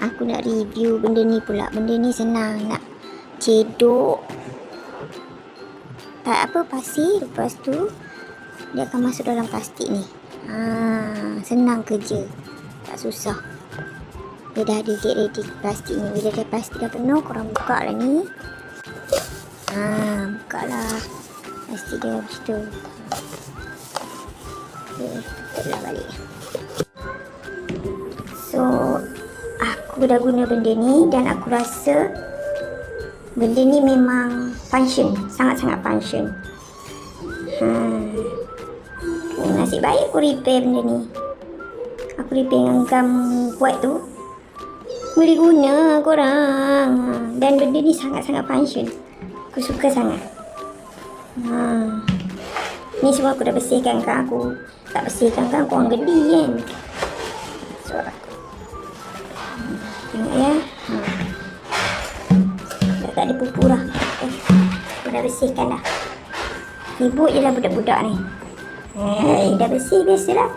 Aku nak review benda ni pula. Benda ni senang. Nak cedok tak apa pasir, lepas tu dia akan masuk dalam plastik ni. Senang kerja, tak susah. Dia dah ada ready plastik ni. Bila dah plastik dah penuh, korang buka lah ni. Buka lah plastik dia macam tu. Tutup lah balik. So aku dah guna benda ni dan aku rasa benda ni memang function, sangat-sangat function. Nasib baik aku repair benda ni. Aku repair dengan gam white tu. Boleh guna korang. Dan benda ni sangat-sangat function. Aku suka sangat. Ni semua aku dah bersihkan kan. Aku tak bersihkan kan korang geli kan. So aku tengok ya. Dah tak ada pupu dah. Aku dah bersihkan dah. Ribut je lah budak-budak ni. Dah bersih biasalah.